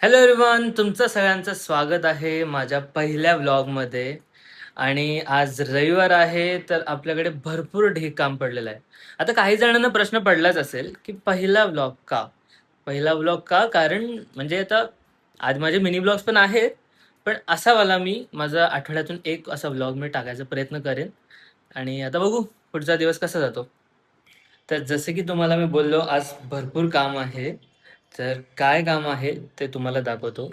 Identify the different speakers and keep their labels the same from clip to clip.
Speaker 1: Hello everyone, तुमचं सगळ्यांचं स्वागत आहे माझ्या पहिल्या व्लॉगमध्ये. आणि आज रविवार आहे, तर आपल्याकडे भरपूर ढीग काम पडलेलं आहे. आता काही जणांना प्रश्न पडलाच असेल, की पहिला व्लॉग का? पहिला व्लॉग का? कारण म्हणजे आता आज माझे मिनी व्लॉग्स पण आहेत, पण असावाला मी माझा आठवड्यातून एक असा व्लॉग मी टाकायचा प्रयत्न करेन. आणि आता बघू पुढचा दिवस कसा जातो. तर जसं की तुम्हाला मी बोललो, आज भरपूर काम आहे. तर काय काम आहे ते तुम्हाला दाखवतो.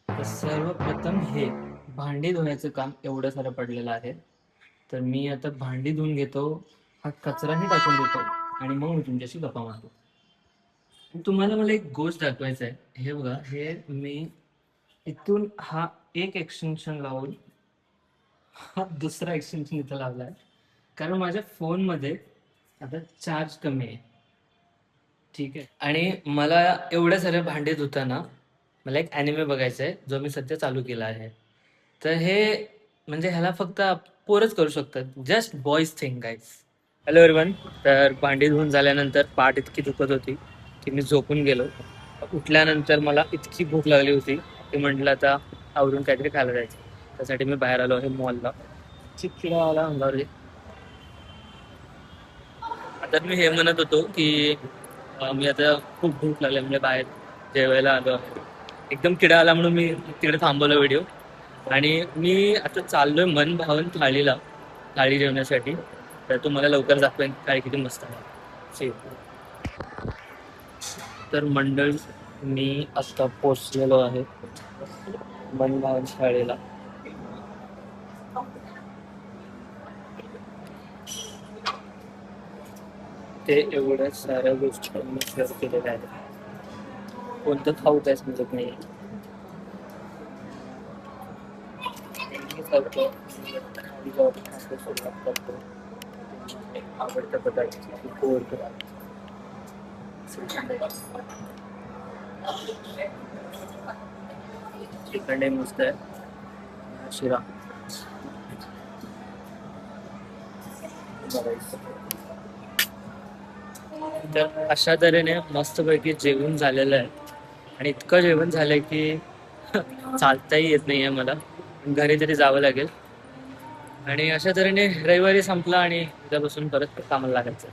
Speaker 1: तर सर्वप्रथम हे भांडी धुण्याचं काम एवढं सारं पडलेलं आहे. तर मी आता भांडी धुवून घेतो, हा कचराही टाकून देतो आणि मग मी तुमच्याशी गप्पा मारतो. तुम्हाला मला एक गोष्ट दाखवायचं आहे. हे बघा, हे मी इथून हा एक एक्सटेन्शन लावून हा दुसरा एक्सटेन्शन इथं लावलाय. कारण माझ्या फोनमध्ये आता चार्ज कमी आहे. ठीक आहे. आणि मला एवढ्या साऱ्या भांडे धुताना मला एक अॅनिमे बघायचा आहे, जो मी सध्या चालू केला आहे. तर हे म्हणजे ह्याला फक्त पोरच करू शकतात. Just boys thing guys. Hello everyone. तर भांडी धुवून झाल्यानंतर पाठ इतकी दुखत होती की मी झोपून गेलो. उठल्यानंतर मला इतकी भूक लागली होती की म्हटलं आता आवरून काहीतरी खायला जायचं. त्यासाठी मी बाहेर आलो आहे मॉलला. चिडचिडा आला अंगावर. आता मी हे म्हणत होतो की मी आता खूप भूक लागली म्हणजे बाहेर जेवायला आलो आहे. एकदम किडा आला म्हणून मी तिकडे थांबवलं व्हिडिओ. आणि मी आता चाललोय मन भावून थाळी जेवण्यासाठी. तर तुम्हाला लवकर दाखवेन थाळी किती मस्त आहे. See you. तर मंडळ, मी आता पोचलेलो आहे मन भावन थाळीला. ते एवढ्या साऱ्या गोष्टी मी शेअर केलेल्या आहेत. कोणतं खाऊ काय समजत नाही. मी करतो आणि जेव्हा खायला सुरुवात करतो, आवडत्या पदार्थाची गोड पदार्थ. चिकन आहे मस्त आहे. शिरा बघायचं. तर अशा तऱ्हेने मस्तपैकी जेवण झालेलं आहे. आणि इतकं जेवण झालंय की चालताही येत नाहीये मला. घरी तरी जावं लागेल. आणि अशा तऱ्हेने रविवारी संपला आणि उद्यापासून परत कामाला लागायचं.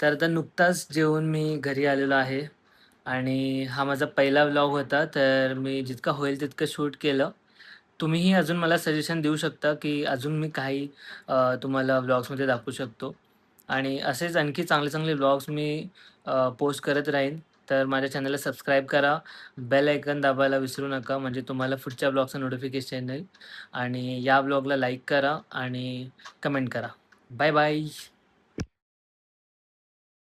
Speaker 1: तर आता नुकताच जेवून मी घरी आलेलो आहे. आणि हा माझा पहिला व्लॉग होता, तर मी जितकं होईल तितकं शूट केलं. तुम्हीही अजून मला सजेशन देऊ शकता की अजून मी काही तुम्हाला व्लॉग्समध्ये दाखवू शकतो. आणि असेच आणखी चांगले चांगले व्लॉग्स मी पोस्ट करत राहीन. तर माझ्या चॅनलला सबस्क्राईब करा, बेल आयकन दाबायला विसरू नका, म्हणजे तुम्हाला पुढच्या व्लॉगचं नोटिफिकेशन येईल. आणि या व्लॉगला लाईक करा आणि कमेंट करा. Bye bye.